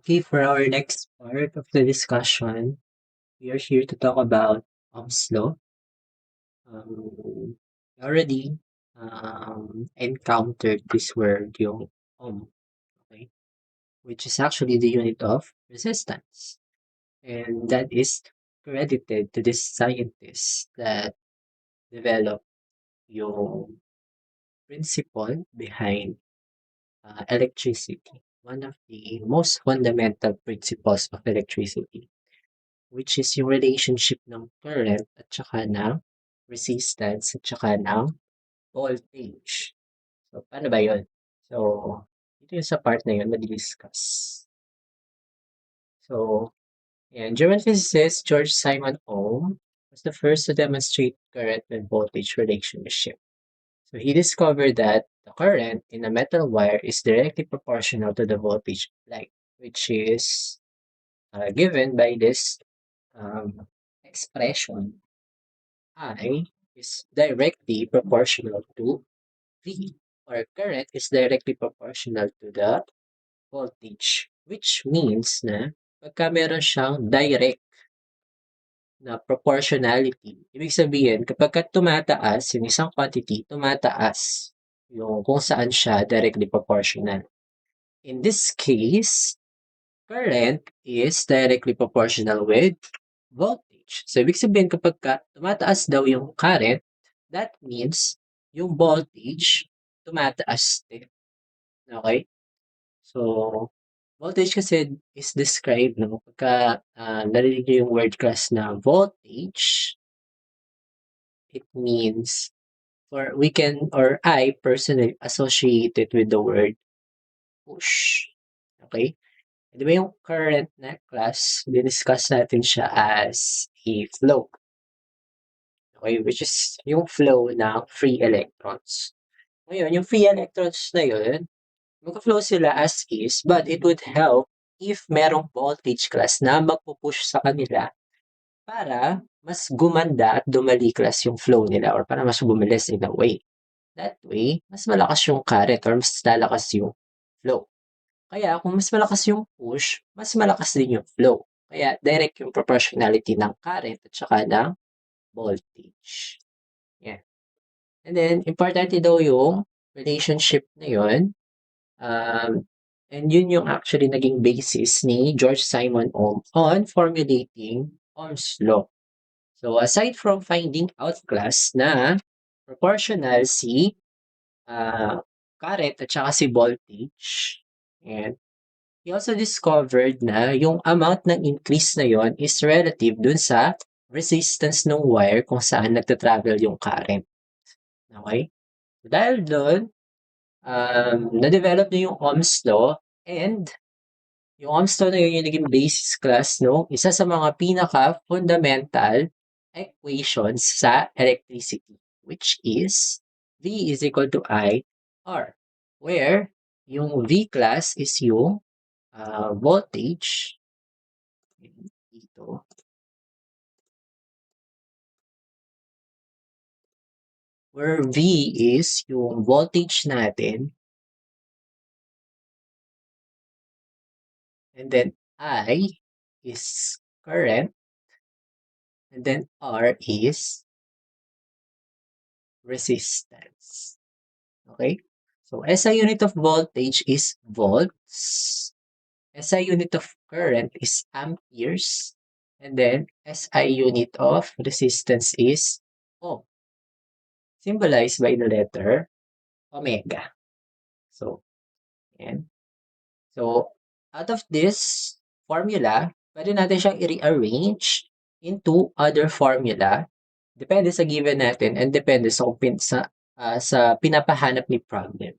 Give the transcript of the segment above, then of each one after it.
Okay, for our next part of the discussion, we are here to talk about Ohm's law. We already encountered this word, yung Ohm, okay, which is actually the unit of resistance. And that is credited to this scientist that developed yung principle behind electricity, one of the most fundamental principles of electricity, which is yung relationship ng current at saka ng resistance at saka ng voltage. So, paano ba yun? So, ito yung sa part na yun, madi-discuss. So, German physicist George Simon Ohm was the first to demonstrate current and voltage relationship. So, he discovered that the current in a metal wire is directly proportional to the voltage of light, which is given by this expression. I is directly proportional to V, or current is directly proportional to the voltage, which means na pagka meron siyang direct na proportionality, ibig sabihin kapagka tumataas yung isang quantity, tumataas yung kung saan siya directly proportional. In this case, current is directly proportional with voltage. So, ibig sabihin kapagka tumataas daw yung current, that means yung voltage tumataas din. Okay? So, voltage kasi is described, no, pagka narinig niyo yung word class na voltage, it means, or we can, or I personally associate it with the word push. Okay? Di ba yung current na class, diniscuss natin siya as a flow. Okay? Which is yung flow ng free electrons. Ngayon, yung free electrons na yun, mag-flow sila as is, but it would help if merong voltage class na magpupush sa kanila para mas gumanda at dumaliklas yung flow nila or para mas bumilis in a way. That way, mas malakas yung current or mas lalakas yung flow. Kaya kung mas malakas yung push, mas malakas din yung flow. Kaya direct yung proportionality ng current at saka ng voltage. Yeah. And then, importante daw yung relationship na yun. And yun yung actually naging basis ni George Simon Ohm on formulating Ohm's law. So, aside from finding out class na proportional si current at saka si voltage, and he also discovered na yung amount ng increase na yon is relative dun sa resistance ng wire kung saan nagta-travel yung current. Okay? Dahil doon, na-develop niya yung Ohm's law, and yung Ohm's law na yun yung naging basis class no, isa sa mga pinaka-fundamental equations sa electricity, which is V is equal to I R, where yung V class is yung voltage dito, where V is yung voltage natin, and then I is current, and then R is resistance. Okay? So, SI unit of voltage is volts, SI unit of current is amperes, and then SI unit of resistance is ohm, symbolized by the letter omega. So, yan. So, out of this formula, pwede natin siyang i-rearrange into other formula. Depende sa given natin and depende sa sa pinapahanap ni problem.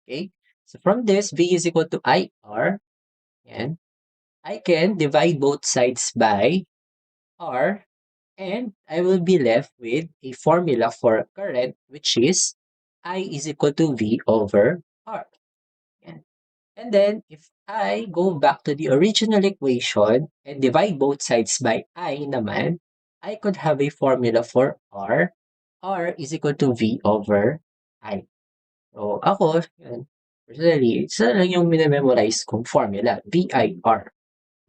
Okay? So, from this, V is equal to IR. Yan. I can divide both sides by R, and I will be left with a formula for current, which is I is equal to V over R. Yan. And then, if I go back to the original equation and divide both sides by I naman, I could have a formula for R. R is equal to V over I. So, ako, yan, Personally, isa lang yung mine-memorize kong formula, VIR.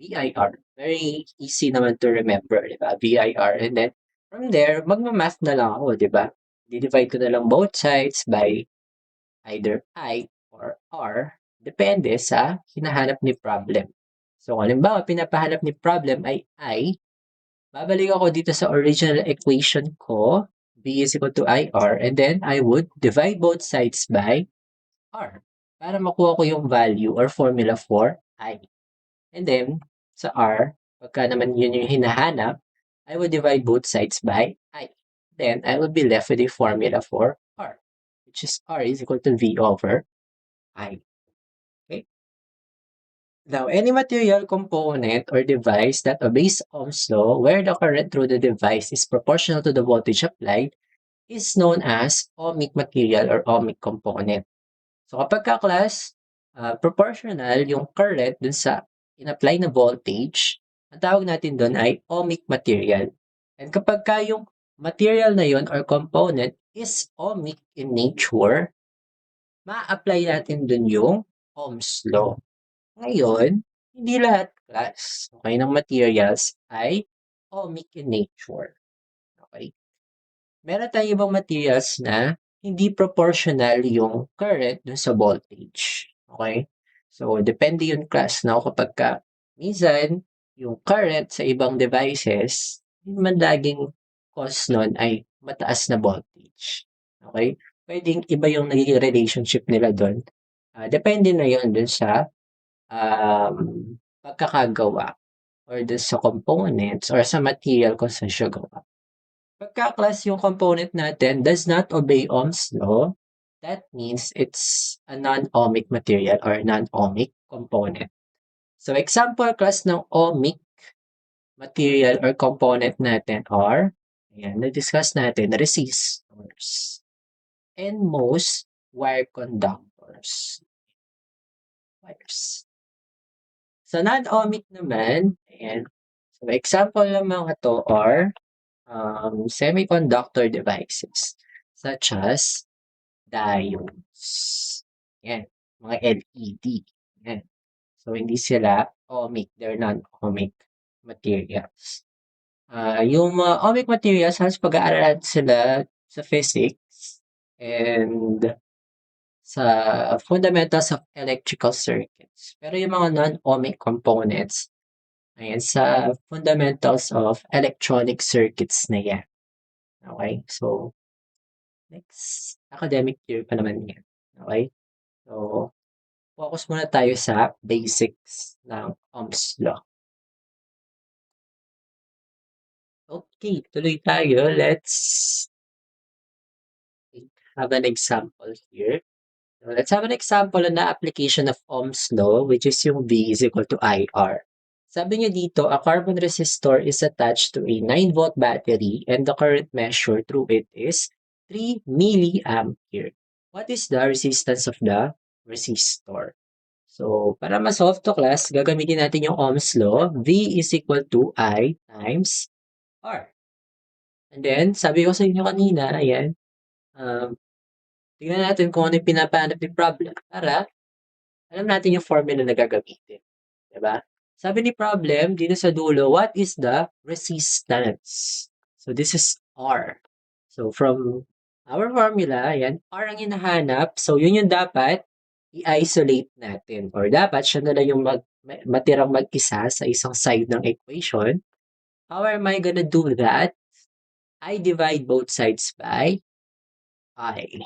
VIR. Very easy naman to remember, di ba? VIR. And then, from there, magma-math na lang ako, di ba? Di-divide ko na lang both sides by either I or R, depende sa hinahanap ni problem. So, kung halimbawa, pinapahanap ni problem ay I, babalik ako dito sa original equation ko, B is equal to IR, and then I would divide both sides by R para makuha ko yung value or formula for I. And then, sa R, pagka naman yun yung hinahanap, I would divide both sides by I. Then, I will be left with a formula for R, which is R is equal to V over I. Okay? Now, any material component or device that obeys Ohm's law where the current through the device is proportional to the voltage applied is known as ohmic material or ohmic component. So kapag ka-class, proportional yung current dun sa in-apply na voltage, ang tawag natin dun ay ohmic material. And kapag ka yung material na yun or component is ohmic in nature, ma-apply natin dun yung Ohm's law. Ngayon, hindi lahat class, okay, ng materials ay ohmic in nature. Okay? Meron tayong ibang materials na hindi proportional yung current dun sa voltage. Okay? So, depende yun class, no? Kapag ka, minsan, yung current sa ibang devices, hindi naman laging cause nun ay mataas na voltage. Okay? Pwedeng iba yung nagiging relationship nila doon. Depende na yun dun sa pagkakagawa or dun sa components or sa material kung saan siya gawa. Pagka-class yung component natin does not obey Ohm's law, that means it's a non-ohmic material or non-ohmic component. So example class ng ohmic material or component natin are, ayan, na-discuss natin, resistors and most wire conductors. Wires. Sa non-ohmic naman, ayan, so example ng mga to are semiconductor devices such as diodes. Yan, mga LED. Yan. So, hindi sila ohmic, they're non-ohmic materials. Yung mga ohmic materials, halos pag-aaralan sila sa physics and sa fundamentals of electrical circuits. Pero yung mga non-ohmic components, ayan, sa fundamentals of electronic circuits na yan. Okay? So, next academic year pa naman yan. Okay? So, focus muna tayo sa basics ng Ohm's Law. Okay, tuloy tayo. Let's have an example here. So, let's have an example na application of Ohm's Law, which is yung V is equal to IR. Sabi niyo dito, a carbon resistor is attached to a 9-volt battery and the current measured through it is 3 milliampere. What is the resistance of the resistor? So, para ma-solve to class, gagamitin natin yung Ohm's law. V is equal to I times R. And then, sabi ko sa inyo kanina, ayan, tingnan natin kung ano yung pinapahanap ni problem para alam natin yung formula na gagamitin. Diba? Sabi ni problem, dito sa dulo, what is the resistance? So, this is R. So, from our formula, ayan, R ang hinahanap. So, yun yung dapat i-isolate natin. Or dapat siya na lang yung matirang mag-isa sa isang side ng equation. How am I gonna do that? I divide both sides by I.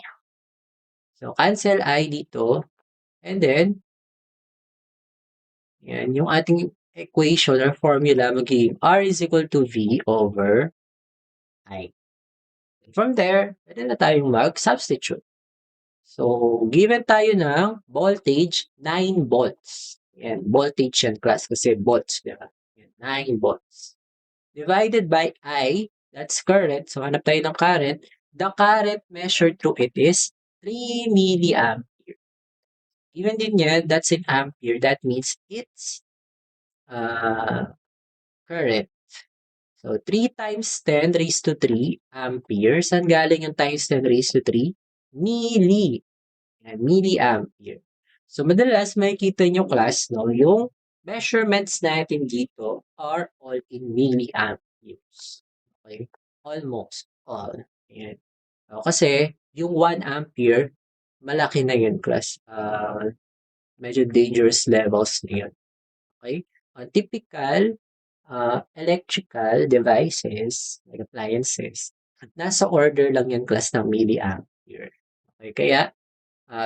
So, cancel I dito. And then, yan, yung ating equation or formula magiging R is equal to V over I. From there, pwede na tayong mag-substitute. So, given tayo ng voltage, 9 volts. Yan, voltage yan class kasi volts, di ba? 9 volts. Divided by I, that's current. So, hanap tayo ng current. The current measured through it is 3 milliampere. Given din yan, that's in ampere. That means it's current. So, 3 times 10 raised to 3 amperes. Saan galing yung times 10 raised to 3? Milli. Yan, milliampere. So, madalas makikita niyo class 'no, yung measurements natin dito are all in milliamperes, okey? Almost all, ayan. Kasi yung 1 ampere malaki na yun class, medyo dangerous levels na yun, okey? Typical, electrical devices like appliances, nasa order lang yan class ng milliampere, okey? Kaya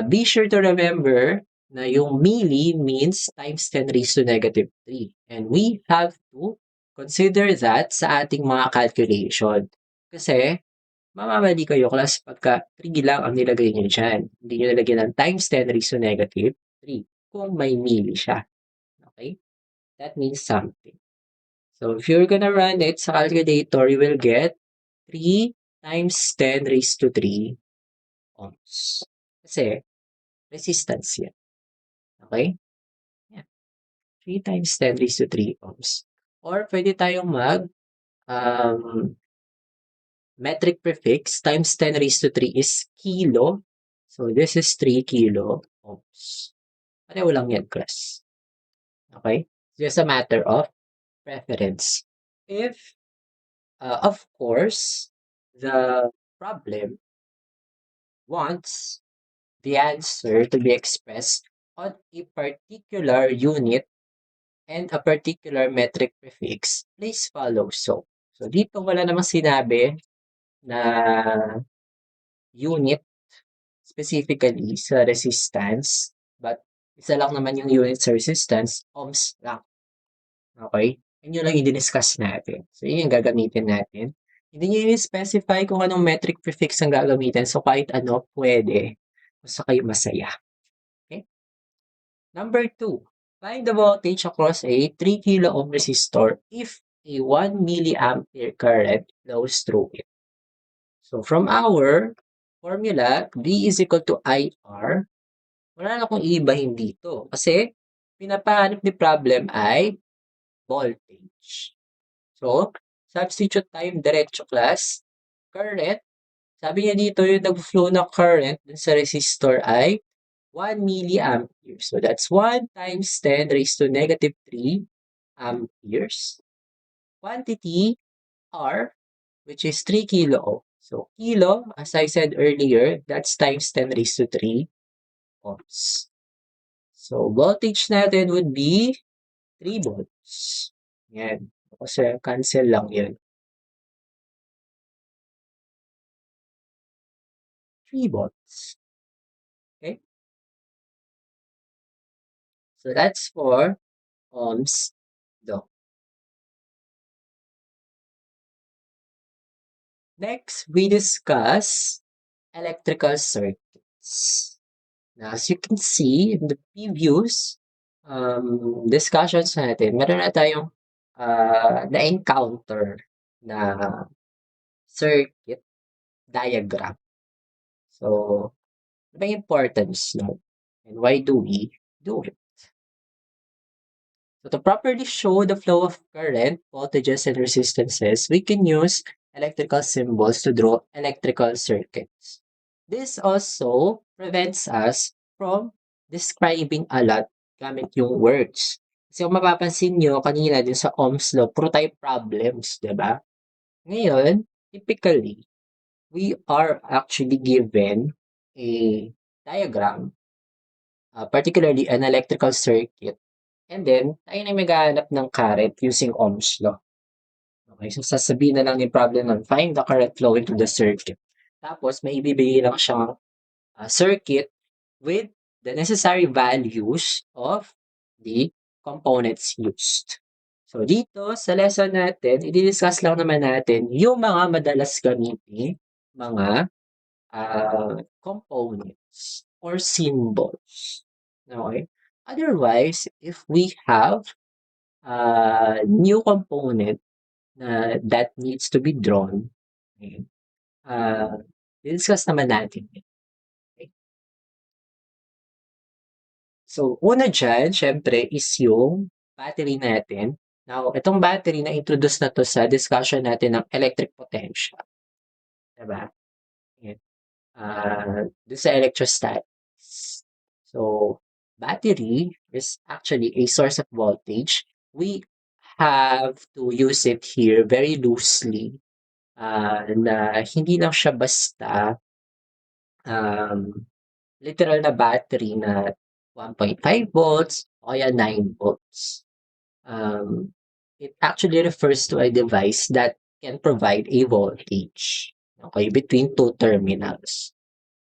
be sure to remember na yung milli means times 10 raised to negative 3. And we have to consider that sa ating mga calculation. Kasi, mamamali kayo class pagka 3 lang ang nilagay nyo dyan. Hindi nyo nilagyan ng times 10 raised to negative 3 kung may milli siya. Okay? That means something. So, if you're gonna run it sa calculator, you will get 3 times 10 raised to 3 ohms. Kasi, resistance yan. Okay? Yan. 3 times 10 raised to 3 ohms. Or pwede tayong um, metric prefix times 10 raised to 3 is kilo. So this is 3 kilo ohms. Pareho lang yan, class. Okay? Just a matter of preference. If, of course, the problem wants the answer to be expressed on a particular unit and a particular metric prefix, please follow so. So dito wala namang sinabi na unit specifically sa resistance, but isa lang naman yung unit sa resistance, ohms lang. Okay? Yun yung lang i-discuss natin. So yun yung gagamitin natin. Hindi nyo i-specify kung anong metric prefix ang gagamitin. So kahit ano, pwede. Basta kayo masaya. Okay? Number 2, find the voltage across a 3 kilo ohm resistor if a 1 milliampere current flows through it. So from our formula, V is equal to IR. Wala na akong iibahin dito kasi pinapahanap ni problem ay voltage. So, substitute tayo diretso class. Current, sabi niya dito yung nag-flow na current dun sa resistor ay 1 milliampere. So that's 1 times 10 raised to negative 3 amperes. Quantity R, which is 3 kilo ohm. So kilo, as I said earlier, that's times 10 raised to 3 ohms. So voltage natin would be 3 volts. Yan. Kasi cancel lang yan. 3 volts. Okay? So that's for ohms law. Next, we discuss electrical circuits. Now, as you can see in the previous discussions natin, meron na tayong na-encounter na circuit diagram. So, ano ba yung importance nun? And why do we do it? So to properly show the flow of current, voltages, and resistances, we can use electrical symbols to draw electrical circuits. This also prevents us from describing a lot gamit yung words. Kasi kung mapapansin nyo kanina din sa Ohm's law, puro tayo problems, di ba? Ngayon, typically, we are actually given a diagram, particularly an electrical circuit. And then, tayo na maghahanap ng current using Ohm's law. Okay, so sasabihin na lang yung problem nun, find the current flowing through the circuit. Tapos, may ibibigay lang siyang circuit with the necessary values of the components used. So, dito sa lesson natin, i-discuss lang naman natin yung mga madalas gamitin mga components or symbols. Okay? Otherwise, if we have new component na that needs to be drawn, okay, discuss naman natin. Okay? So, una dyan, syempre, is yung battery natin. Now, itong battery na-introduce na to sa discussion natin ng electric potential. Diba? Ayan. Doon sa electrostatics. So, battery is actually a source of voltage, we have to use it here very loosely, na hindi lang siya basta um, literal na battery na 1.5 volts o kaya 9 volts. Um, it actually refers to a device that can provide a voltage, okay, between two terminals.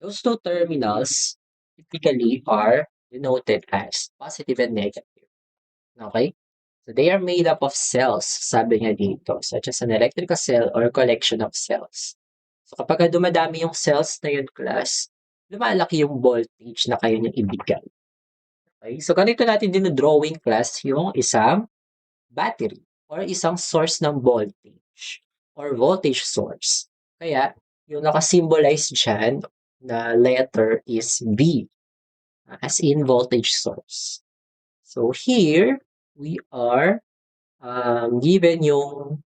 Those two terminals typically are denoted as positive and negative. Okay? So they are made up of cells, sabi nga dito, such as an electrical cell or collection of cells. So kapag dumadami yung cells na yun, class, lumalaki yung voltage na kayo niyang ibigay. Okay? So ganito natin dinodrawing, class, yung isang battery or isang source ng voltage or voltage source. Kaya, yung nakasymbolize dyan na letter is V, as in voltage source. So here, we are given yung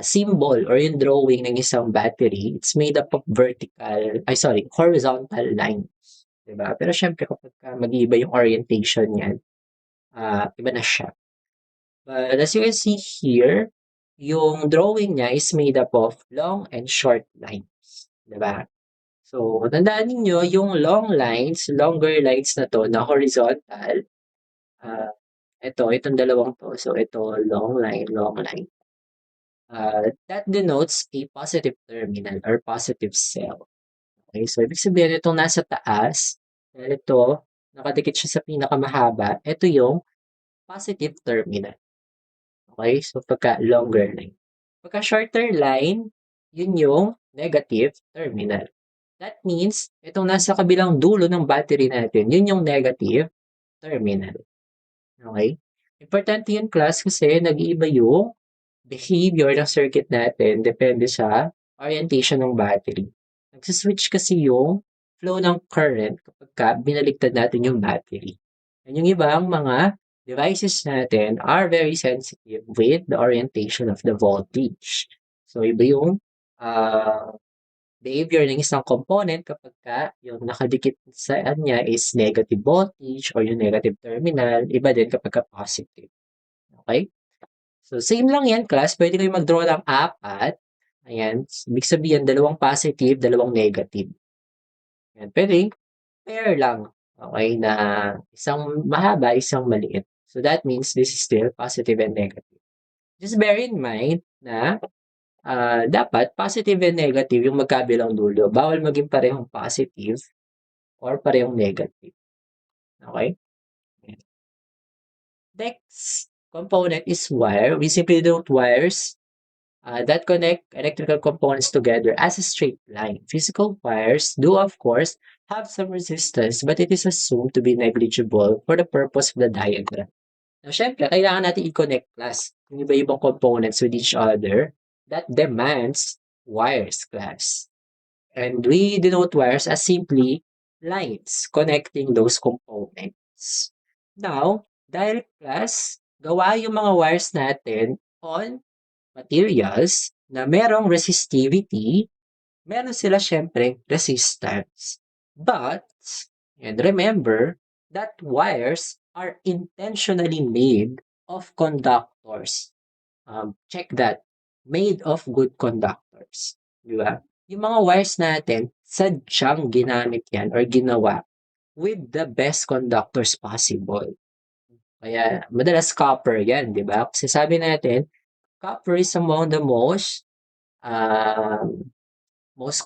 symbol or yung drawing ng isang battery. It's made up of horizontal lines. Diba? Pero syempre kapag mag-iiba yung orientation niyan, iba na siya. But as you can see here, yung drawing niya is made up of long and short lines. Diba? So, tandaan ninyo, yung longer lines na to na horizontal, itong dalawang to. So, ito, long line. That denotes a positive terminal or positive cell. Okay, so ibig sabihin itong nasa taas, ito, nakadikit siya sa pinakamahaba, ito yung positive terminal. Okay, so pagka longer line. Pagka shorter line, yun yung negative terminal. That means, itong nasa kabilang dulo ng battery natin, yun yung negative terminal. Okay? Importante yun, class, kasi nag-iiba yung behavior ng circuit natin depende sa orientation ng battery. Nagsiswitch kasi yung flow ng current kapag binaligtad natin yung battery. And yung ibang mga devices natin are very sensitive with the orientation of the voltage. So, iba yung behavior ng isang component kapag yung nakadikit sa kanya is negative voltage or yung negative terminal, iba din kapag positive. Okay? So, same lang yan, class. Pwede kayo mag-draw ng apat. Ayan. Ibig sabihin, dalawang positive, dalawang negative. Ayan. Pwede, pair lang. Okay, na isang mahaba, isang maliit. So, that means this is still positive and negative. Just bear in mind na dapat positive and negative yung magkabilang dulo. Bawal maging parehong positive or parehong negative. Okay? Next component is wire. We simply denote wires that connect electrical components together as a straight line. Physical wires do, of course, have some resistance, but it is assumed to be negligible for the purpose of the diagram. Now, syempre, kailangan natin i-connect, class, yung iba-ibang components with each other. That demands wires, class. And we denote wires as simply lines connecting those components. Now, dahil, class, gawa yung mga wires natin on materials na merong resistivity, meron sila syempre resistance. But, and remember, that wires are intentionally made of conductors. Check that. Made of good conductors. Di ba? Yung mga wires natin, sadyang ginamit yan or ginawa with the best conductors possible. Kaya, madalas copper yan, di ba? Kasi sabi natin, copper is among the most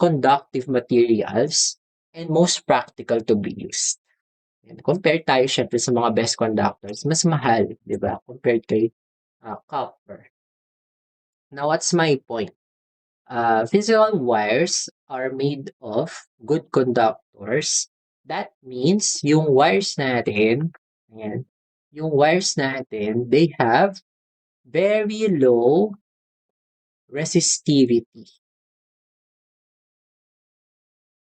conductive materials and most practical to be used. And compare tayo syempre sa mga best conductors, mas mahal, di ba? Compared kay copper. Now, what's my point? Physical wires are made of good conductors. That means yung wires natin, ayan, yung wires natin, they have very low resistivity.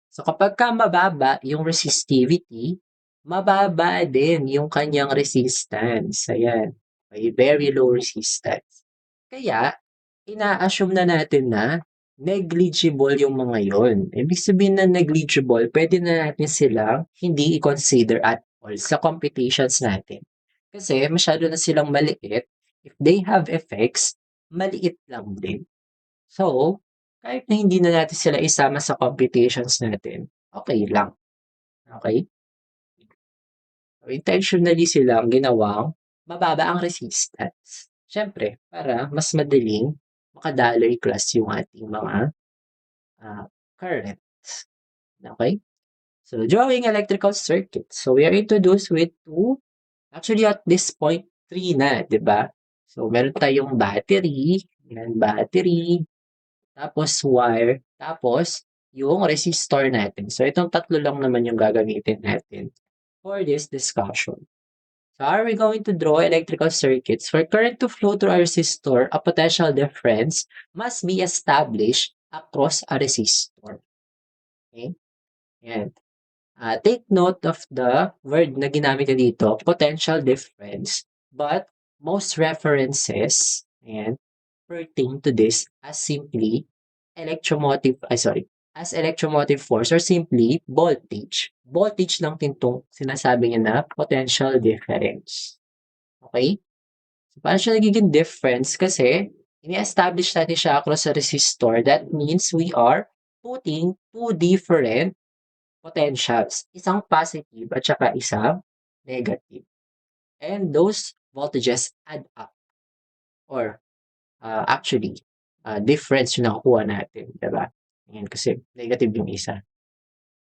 So kapagka mababa yung resistivity, mababa din yung kanyang resistance. Ayan. Okay, very low resistance. Kaya, ina-assume na natin na negligible yung mga yon. Ibig sabihin na negligible, pwede na natin silang hindi i-consider at example sa computations natin. Kasi masyado na silang maliit. If they have effects, maliit lang din. So, kahit na hindi na natin sila isama sa computations natin, okay lang. Okay? So, intentionally silang ginawang mababa ang resistance. Siyempre, para mas madaling makadaloy class yung ating mga currents. Okay? So, drawing electrical circuits. So, we are introduced with two, actually at this point, three na, di ba? So, meron tayong battery, yan, battery, tapos wire, tapos yung resistor natin. So, itong tatlo lang naman yung gagamitin natin for this discussion. So, how are we going to draw electrical circuits? For current to flow through a resistor, a potential difference must be established across a resistor. Okay? Yan. Take note of the word na ginamit na dito, potential difference. But most references and pertain to this as simply as electromotive force or simply voltage. Voltage lang tintong sinasabi niya na potential difference. Okay? So, paano siya nagiging difference? Kasi ini-establish natin siya across a resistor. That means we are putting two different potentials, isang positive at saka isang negative. And those voltages add up or actually difference yung nakukuha natin, diba? Yan, kasi negative yung isa.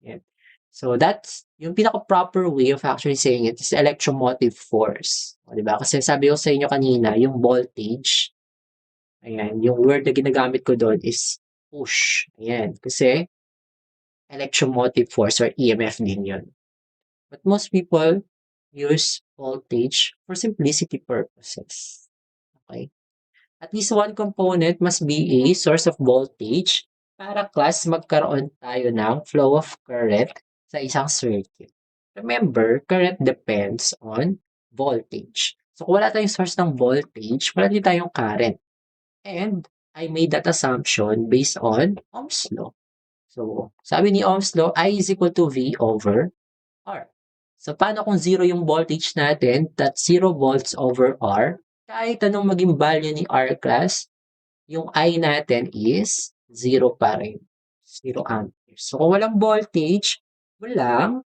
Yan. So that's yung pinaka-proper way of actually saying it is electromotive force. O, diba? Kasi sabi ko sa inyo kanina, yung voltage, ayan, yung word na ginagamit ko doon is push. Ayan, kasi electromotive force or EMF din yun. But most people use voltage for simplicity purposes. Okay? At least one component must be a source of voltage para class magkaroon tayo ng flow of current sa isang circuit. Remember, current depends on voltage. So kung wala tayong source ng voltage, wala din tayong current. And I made that assumption based on Ohm's law. So sabi ni Ohm's law, I is equal to V over R. So, paano kung zero yung voltage natin, that's 0 volts over R, kahit anong maging value ni R class, yung I natin is 0 pa rin. 0 amperes. So, kung walang voltage, walang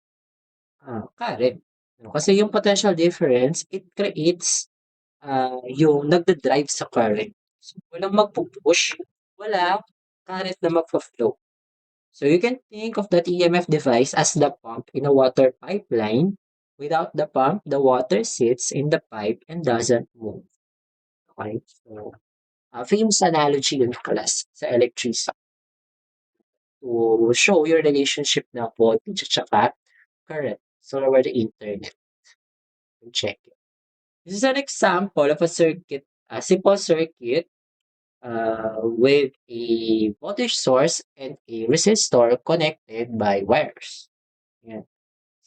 current. Kasi yung potential difference, it creates yung nagda-drive sa current. So, walang magpupush, walang current na magpa-flow. So you can think of that EMF device as the pump in a water pipeline. Without the pump, the water sits in the pipe and doesn't move. Okay? So, famous analogy yun class sa electricity to show your relationship ng voltage at saka current. So, over the internet. Check it. This is an example of a circuit, a simple circuit with a voltage source and a resistor connected by wires. Yan.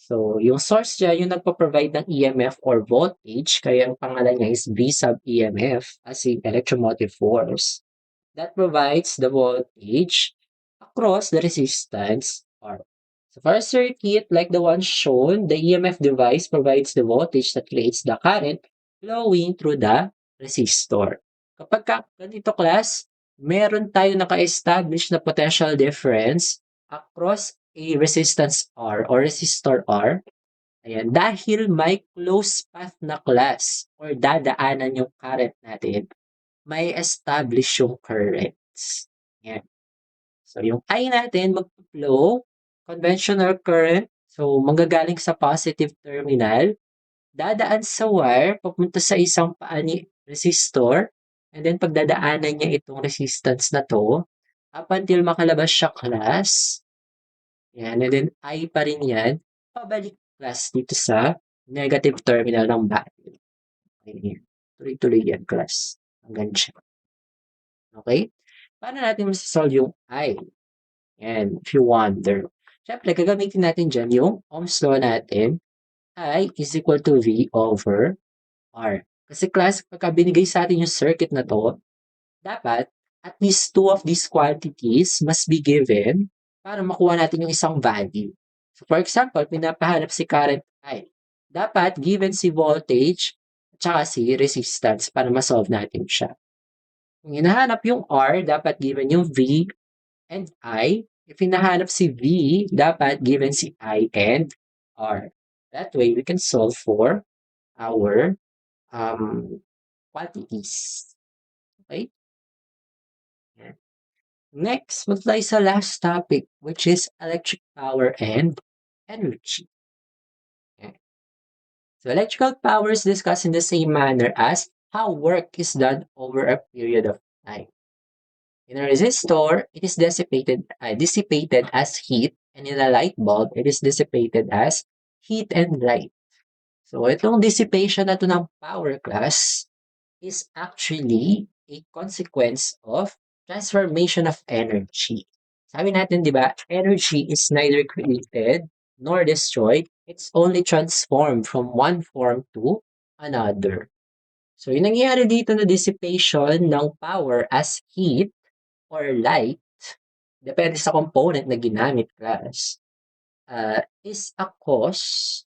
So, yung source niya, yung nagpo-provide ng EMF or voltage, kaya ang pangalan niya is V sub EMF, as in electromotive force, that provides the voltage across the resistance R. So, for a circuit like the one shown, the EMF device provides the voltage that creates the current flowing through the resistor. Kapag ganito class, meron tayo naka-establish na potential difference across a resistance R or resistor R. Ayan, dahil may close path na class or dadaanan yung current natin, may establish yung currents. Ayan. So, yung I natin mag-flow, conventional current, so manggagaling sa positive terminal, dadaan sa wire, papunta sa isang paa ni resistor, and then pagdadaanan niya itong resistance na to, up until makalabas siya class, yan, and then I pa rin yan, pabalik class dito sa negative terminal ng battery. Okay, tuloy-tuloy yan class. Hanggang siya. Okay? Paano natin masasolve yung I? And if you wonder, syempre, gagamitin natin dyan yung Ohm's law natin, I is equal to V over R. Kasi class, pagka binigay sa atin yung circuit na to, dapat at least two of these quantities must be given para makuha natin yung isang value. So for example, pinapahanap si current I. dapat given si voltage tsaka si resistance para ma-solve natin siya. Kung hinahanap yung R, dapat given yung V and I. If hinahanap si V, dapat given si I and R. That way, we can solve for our quantities. Okay? Next, we'll tayo sa last topic, which is electric power and energy. Okay. So electrical power is discussed in the same manner as how work is done over a period of time. In a resistor, it is dissipated as heat, and in a light bulb, it is dissipated as heat and light. So itong dissipation na to ng power class is actually a consequence of transformation of energy. Sabi natin, di ba, energy is neither created nor destroyed. It's only transformed from one form to another. So yung nangyayari dito na dissipation ng power as heat or light, depende sa component na ginamit, class, is a cause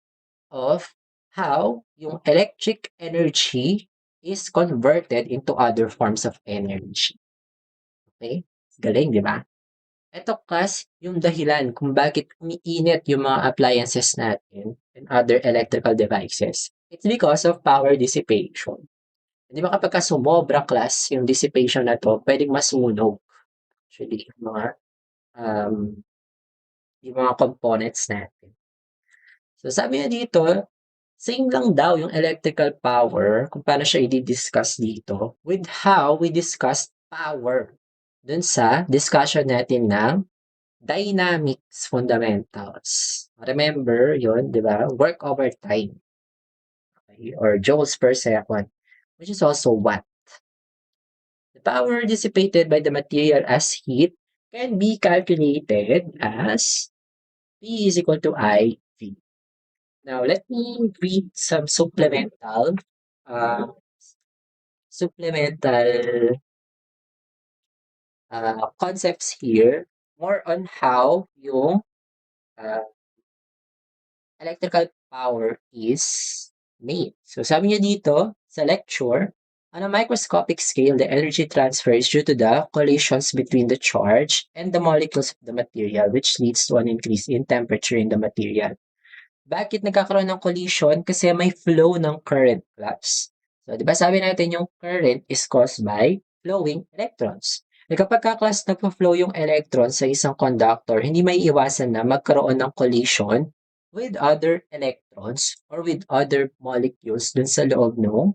of how yung electric energy is converted into other forms of energy. Okay? Galing, di ba? Ito, class, yung dahilan kung bakit umiinit yung mga appliances natin and other electrical devices. It's because of power dissipation. Di ba kapag sumobra, class, yung dissipation na to, pwedeng masunog. Actually, um, yung mga components natin. So sabi niya dito, same lang daw yung electrical power kung paano siya i-discuss dito with how we discussed power dun sa discussion natin ng dynamics fundamentals. Remember yun, di ba? Work over time. Okay? Or joules per second, which is also watt. The power dissipated by the material as heat can be calculated as P is equal to IV. Now, let me read some uh, supplemental concepts here, more on how yung uh, electrical power is made. So sabi niya dito sa lecture, on a microscopic scale, the energy transfer is due to the collisions between the charge and the molecules of the material, which leads to an increase in temperature in the material. Bakit nagkakaroon ng collision? Kasi may flow ng current, class. So, di ba sabi natin yung current is caused by flowing electrons. E kapag ka-class nagpa-flow yung electrons sa isang conductor, hindi may iwasan na magkaroon ng collision with other electrons or with other molecules dun sa loob ng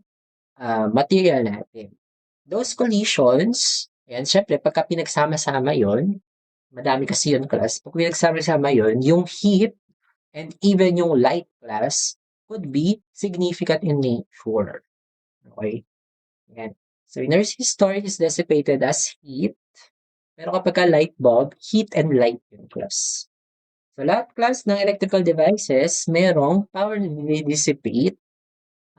material natin. Those collisions, and syempre, pagka pinagsama-sama yon, madami kasi yun, class. Pag pinagsama-sama yon, yung heat and even yung light, class, could be significant in nature. Okay? Yan. So, in a resistor, it is dissipated as heat. Pero kapag ka light bulb, heat and light yung, class. So, lahat, class, ng electrical devices, merong power na dinidissipate.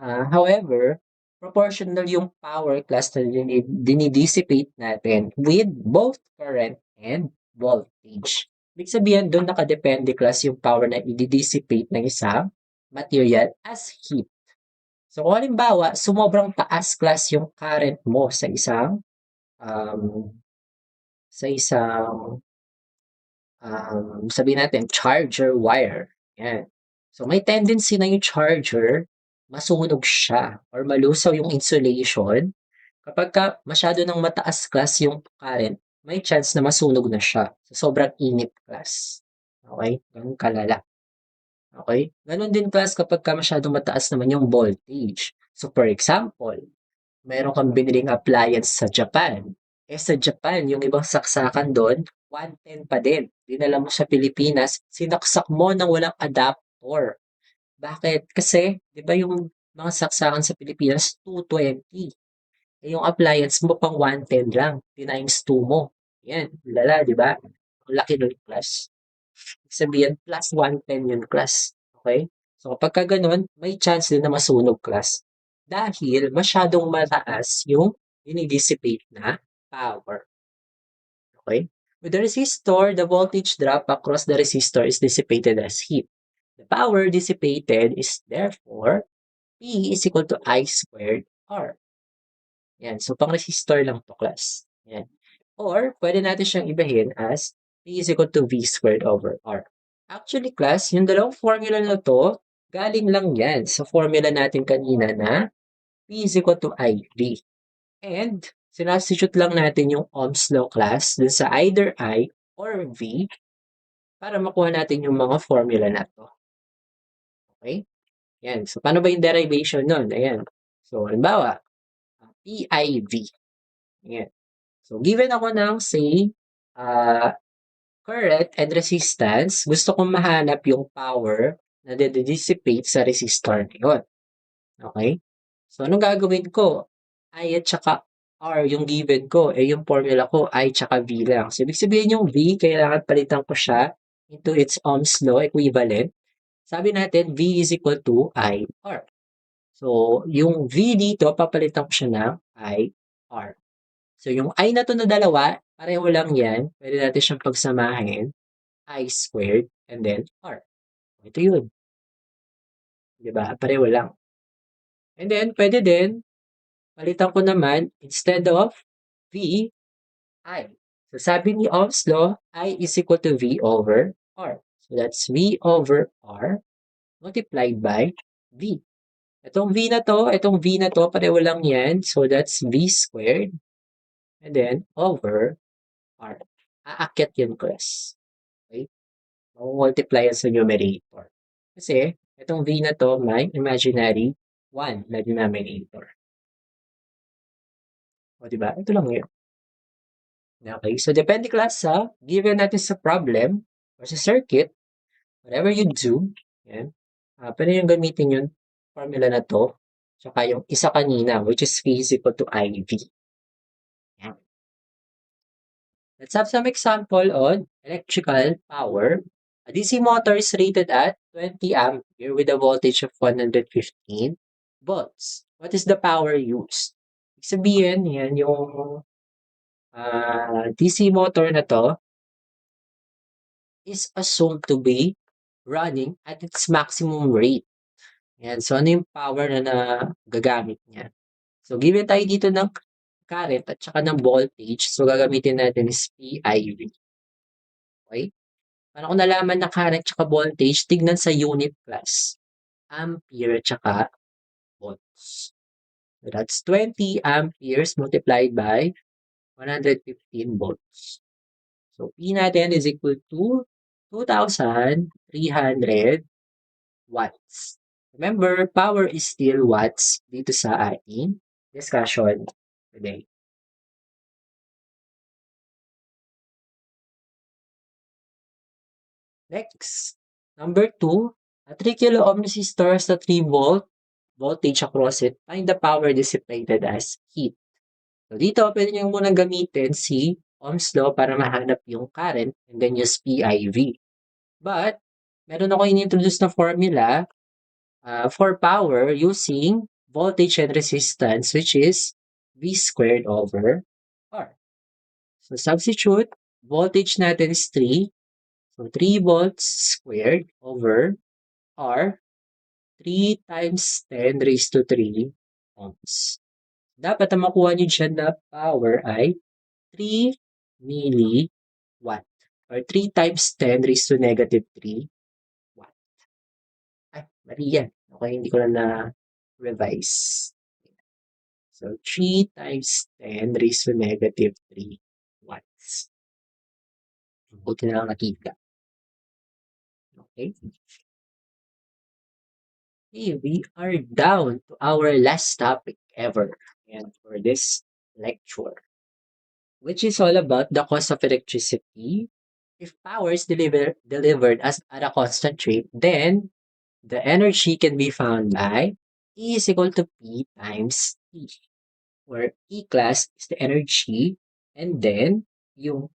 However, proportional yung power, class, na dinidissipate natin with both current and voltage. Ibig sabihin, doon nakadepende, class, yung power na i-dissipate ng isang material as heat. So, kung halimbawa, sumobrang taas, class, yung current mo um, sa isang sabihin natin, charger wire. Yan. So, may tendency na yung charger, masunog siya or malusaw yung insulation. Kapag ka masyado ng mataas, class, yung current, may chance na masunog na siya. So, sobrang init, class. Okay? Ganun kalala. Okay? Ganun din, class, kapag ka masyadong mataas naman yung voltage. So, for example, meron kang biniling appliance sa Japan. Sa Japan, yung ibang saksakan doon, 110 pa din. Dinala mo sa Pilipinas, sinaksak mo ng walang adapter. Bakit? Kasi, di ba yung mga saksakan sa Pilipinas, 220. Yung appliance mo pang 110 lang, times 2 mo. Yan, lala, di ba? Ang laki ng class. Sabihin, plus 110 yung class. Okay? So, kapag ganun, may chance din na masunog, class. Dahil masyadong mataas yung dinidissipate na power. Okay? With the resistor, the voltage drop across the resistor is dissipated as heat. The power dissipated is therefore P is equal to I squared R. Yan. So, pang-resistor lang to, class. Yan. Or, pwede natin siyang ibahin as P is equal to V squared over R. Actually, class, yung dalawang formula na to, galing lang yan sa formula natin kanina na P is equal to IV. And, sinasubstitute lang natin yung Ohm's law, class, dun sa either I or V para makuha natin yung mga formula na to. Okay? Yan. So, paano ba yung derivation nun? Ayan. So, halimbawa, PIV. Ayan. So, given ako ng, say, uh, current and resistance, gusto kong mahanap yung power na dissipate sa resistor na yun. Okay? So, anong gagawin ko? I at saka R yung given ko. Yung formula ko, I tsaka V lang. So, ibig sabihin yung V, kailangan palitan ko siya into its Ohm's law equivalent. Sabi natin, V is equal to I R. So, yung V dito, papalitan ko siya ng I R. So, yung I na to na dalawa, pareho lang yan. Pwede natin siyang pagsamahin. I squared and then R. Ito yun. Diba? Pareho lang. And then, pwede din, palitan ko naman, instead of V, I. So, sabi ni Ohm's law, I is equal to V over R. So, that's V over R multiplied by V. Itong V na to, pareho lang yan. So, that's V squared and then over R. Aakyat yun, class. Okay? Multiply yan sa numerator. Kasi, itong V na to, may imaginary 1 na denominator. O, diba? Ito lang yun. Okay, so depende, class, sa given natin sa problem or sa circuit, whatever you do, yan, pwede yung gamitin yung formula na to, tsaka yung isa kanina, which is V is equal to IV. Yan. Let's have some example on electrical power. A DC motor is rated at 20 ampere with a voltage of 115 volts. What is the power used? Ibig sabihin, yan yung DC motor na to is assumed to be running at its maximum rate. Yan. So, ano yung power na nagagamit niya? So, given tayo dito ng current at saka ng voltage, so gagamitin natin is PIV. Okay? Paano ko nalaman na current tsaka voltage? Tignan sa unit, class. Ampere tsaka volts. So that's 20 amperes multiplied by 115 volts. So P natin is equal to 2,300 watts. Remember, power is still watts dito sa ating discussion today. Next, number 2, a 3 kilo ohm resistor has a 3 volt voltage across it. Find the power dissipated as heat. So dito, pwede nyo munang gamitin si Ohm's law para mahanap yung current and then use PIV. But, meron ako in-introduce na formula for power using voltage and resistance, which is V squared over R. So substitute, voltage natin is 3. So 3 volts squared over R, 3 times 10 raised to 3 ohms. Dapat ang makuha nyo dyan na power ay 3 milliwatt or 3 times 10 raised to negative 3 watt. Ay, mali yan. Okay, hindi ko na revise. So, 3 times 10 raised to negative 3 watts. Buti na lang nakita. Okay. Okay, we are down to our last topic ever and for this lecture, which is all about the cost of electricity. If power is delivered at a constant rate, then the energy can be found by E is equal to P times T, where E, class, is the energy and then yung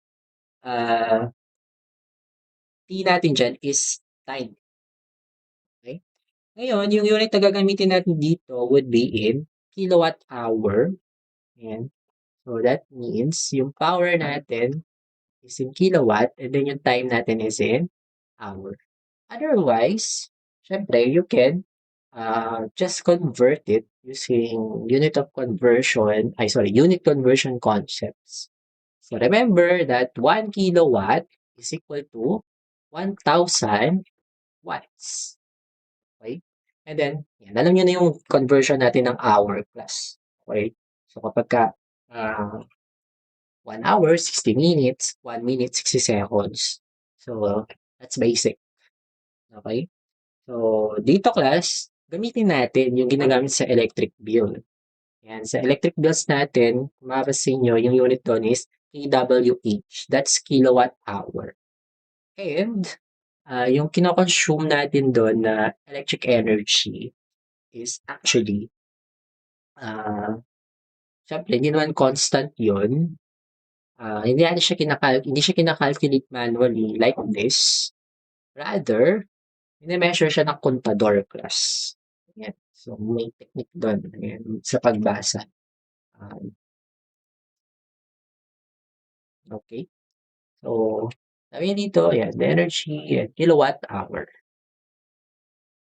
T natin dyan is time. Okay? Ngayon, yung unit na gagamitin natin dito would be in kilowatt hour. Ayan. So that means yung power natin is in kilowatt and then yung time natin is in hour. Otherwise, Siyempre, you can just convert it using unit conversion concepts. So remember that 1 kilowatt is equal to 1,000 watts. Okay? And then, yan, alam nyo na yung conversion natin ng hour class. Okay? So kapag ka 1 hour, 60 minutes, 1 minute, 60 seconds. So, that's basic. Okay? So, dito class, gamitin natin yung ginagamit sa electric bill. Yan, sa electric bills natin, kung mapapansin nyo, yung unit doon is kWh. That's kilowatt hour. And, yung kinokonsume natin doon na electric energy is actually, ah, syempre, hindi naman constant yun. Hindi siya kinakalculate manually like this. Rather, mine-measure siya ng kontador class. Ayan. So, may technique doon ayan, sa pagbasa. Um, okay. So, sabi niya dito, ayan, the energy, ayan, kilowatt hour.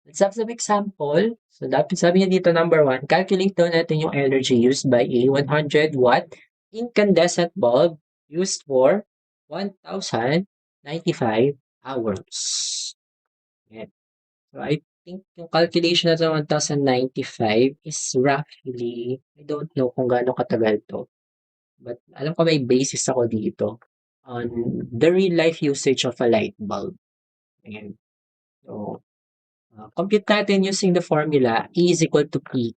Let's have some example. So, dapat sabi niya dito, number one, calculate daw natin yung energy used by a 100 watt incandescent bulb used for 1,095 hours. Ayan. So, I think yung calculation na sa 1,095 is roughly, I don't know kung gaano katagal to. But alam ko may basis ako dito on the real life usage of a light bulb. Ayan. So, compute natin using the formula E is equal to P.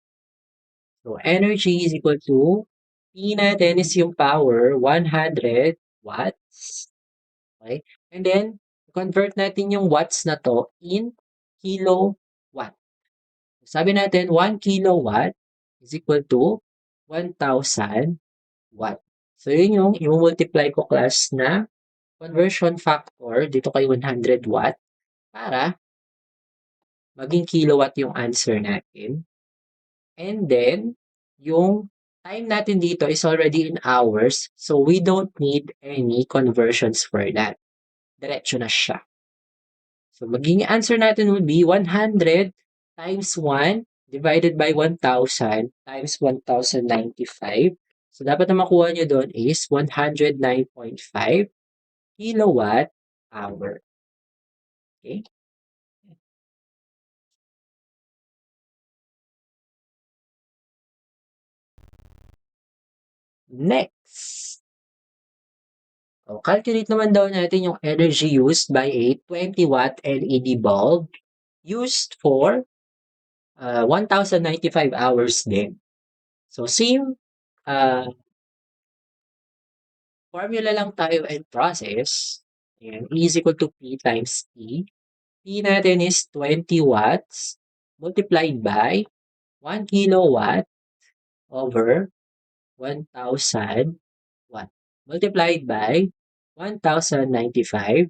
So, energy is equal to P natin is yung power, 100 watts. Okay? And then, convert natin yung watts na to in kilowatt. Sabi natin, 1 kilowatt is equal to 1,000 watt. So, yun yung i-multiply ko class na conversion factor dito kay 100 watt para maging kilowatt yung answer natin. And then, yung time natin dito is already in hours, so we don't need any conversions for that. Diretso na siya. So, maging answer natin would be 100 times 1 divided by 1,000 times 1,095. So, dapat na makuha nyo doon is 109.5 kilowatt hour. Okay? Next. So, calculate naman daw natin yung energy used by a 20 watt LED bulb used for 1,095 hours din. So, same uh, formula lang tayo and process. Ayan, E is equal to P times T. P natin is 20 watts multiplied by 1 kilowatt over 1,000 watt multiplied by 1,095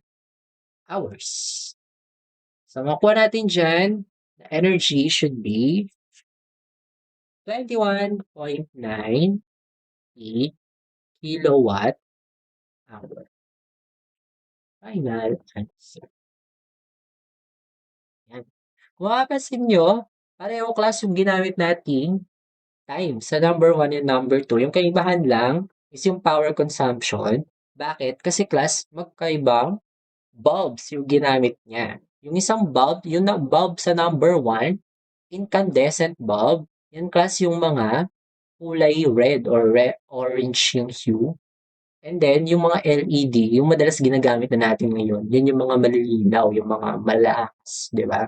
hours. So, makuha natin dyan, the energy should be 21.98 kilowatt hour. Final answer. Yan. Kung mapapansin nyo, pareho class yung ginamit nating time sa number 1 and number 2. Yung kaibahan lang is yung power consumption. Bakit? Kasi class, magkaibang bulbs yung ginamit niya. Yung isang bulb, yung bulb sa number 1, incandescent bulb, yan class yung mga kulay red or orange yung hue. And then, yung mga LED, yung madalas ginagamit na natin ngayon, yun yung mga malilinaw, yung mga malakas, di ba?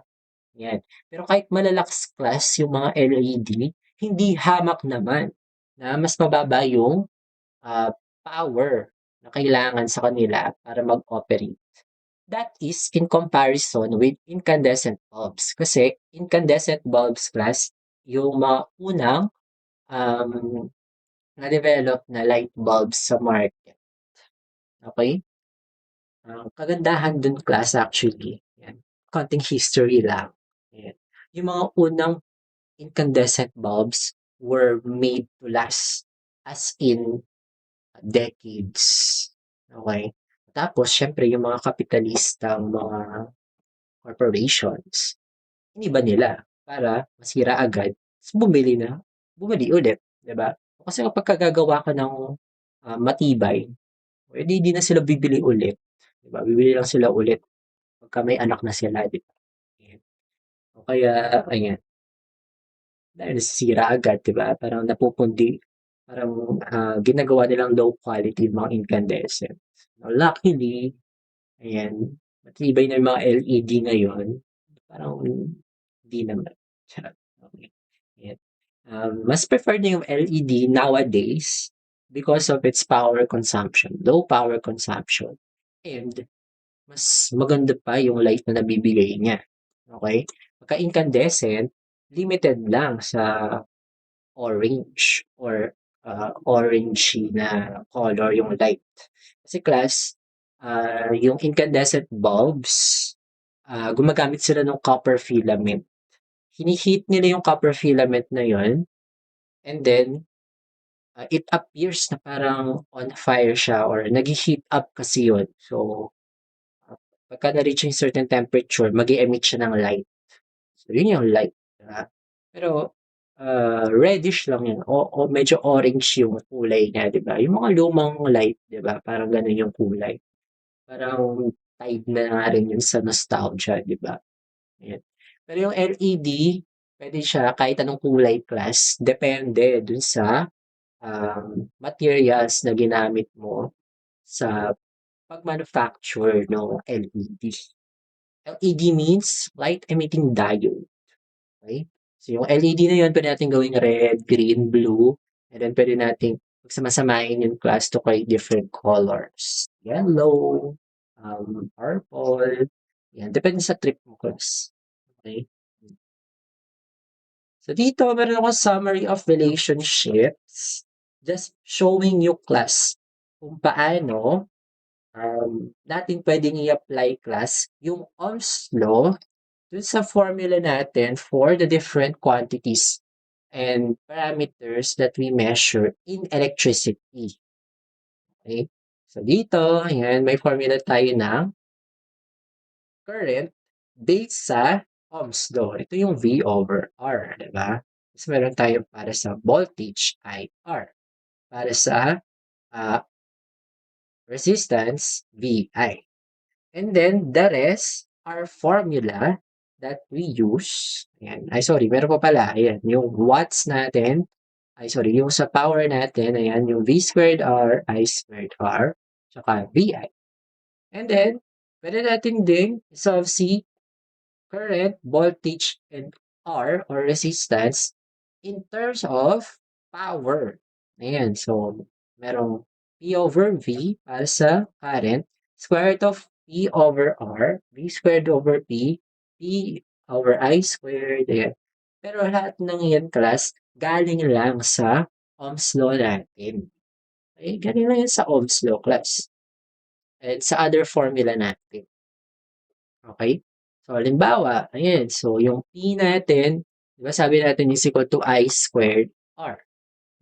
Yan. Pero kahit malalakas class yung mga LED, hindi hamak naman na mas mababa yung power na kailangan sa kanila para mag-operate. That is in comparison with incandescent bulbs. Kasi incandescent bulbs class, yung mga unang um, na-develop na light bulbs sa market. Okay? Ang kagandahan dun class actually, yan, konting history lang. Yan. Yung mga unang incandescent bulbs were made to last as in decades. Okay? Tapos, syempre, yung mga kapitalistang mga corporations, iniba nila para masira agad ta's bumili ulit, 'di ba? Kasi kapagka gagawa ka ng, matibay, eh, di na sila bibili ulit, 'di ba? Bibili lang sila ulit pagka may anak na sila, 'di ba? Ayan. O kaya ayan, dahil nasisira agad, 'di ba? Parang parang, ginagawa nilang low quality yung mga incandescent. Luckily, ayan, matibay na yung mga LED ngayon, parang hindi naman, charot, okey. Ayan. Mas preferred niya yung LED nowadays because of its power consumption, low power consumption, and mas maganda pa yung light na nabibigay niya, okey? Pagka incandescent, limited lang sa orange or, orangey na color yung light. Kasi yung incandescent bulbs, gumagamit sila ng copper filament. Hini-heat nila yung copper filament na yun and then, it appears na parang on fire siya or naghi-heat up kasi yun. So, ah, pagka na-reach yung certain temperature, mag-e-emit siya ng light. So, yun yung light, 'di ba? Pero, reddish lang yun o medyo orange yung kulay niya, 'di ba? Yung mga lumang light, 'di ba, parang gano'n yung kulay. Parang tied na nga rin yun sa nostalgia, 'di ba? Ayan. Pero yung LED, puwede siya kahit anong kulay class, depende dun sa, materials na ginamit mo sa pag-manufacture nung LED. LED means light emitting diode. Okey? So, yung LED na yun puwede nating gawing red, green, blue, and then puwede nating pagsama-samahin yung class to create different colors. Yellow, purple, yan depende sa trip mo class, okey? So, dito meron akong summary of relationships, just showing you class kung paano, natin puwedeng i-apply class yung Ohm's Law dun sa formula natin for the different quantities and parameters that we measure in electricity. Okay? So dito, ayan, may formula tayo ng current based sa Ohm's law. Ito yung V over R, di ba? Tapos meron tayo para sa voltage, IR. Para sa uh, resistance, VI. And then the rest are formula that we use. Ayan. Ay, sorry, meron pa pala. Ayan, yung watts natin. Ay, sorry, yung sa power natin, ayan, yung V squared R, I squared R, tsaka VI. And then, pwede natin ding solve si current, voltage, and R or resistance in terms of power. Ayan, so merong P over V para sa current, square root of P over R, V squared over P over I squared, ayan. Pero lahat ng yan class, galing lang sa Ohm's law natin. Okay, galing lang yan sa Ohm's law class. And sa other formula natin. Okay? So, halimbawa, ayan, so yung P natin, di ba sabi natin is equal to I squared R.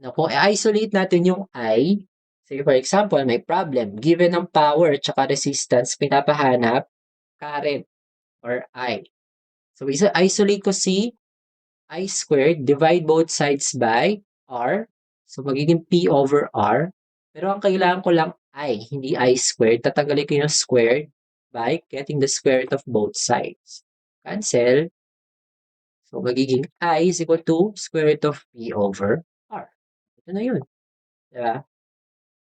Now, kung i-isolate natin yung I, say for example, may problem, given ang power at resistance, pinapahanap current or I. So, isolate ko si I squared, divide both sides by R. So, magiging P over R. Pero ang kailangan ko lang I, hindi I squared. Tatanggalin ko yung squared by getting the square root of both sides. Cancel. So, magiging I is equal to square root of P over R. Ito na yun. Diba?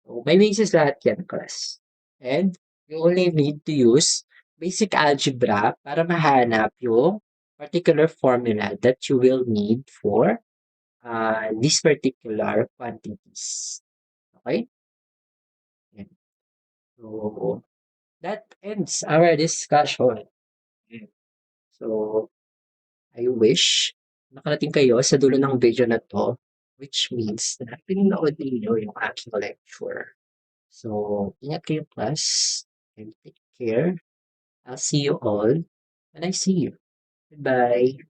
So, may basis lahat yan, class. And you only need to use basic algebra para mahanap yung particular formula that you will need for these particular quantities. Okay? Yan. So, that ends our discussion. Yan. So, I wish nakarating kayo sa dulo ng video na to, which means na pinanood ninyo yung aking lecture. So, ingat kayo class and take care. I'll see you all when I see you. Goodbye.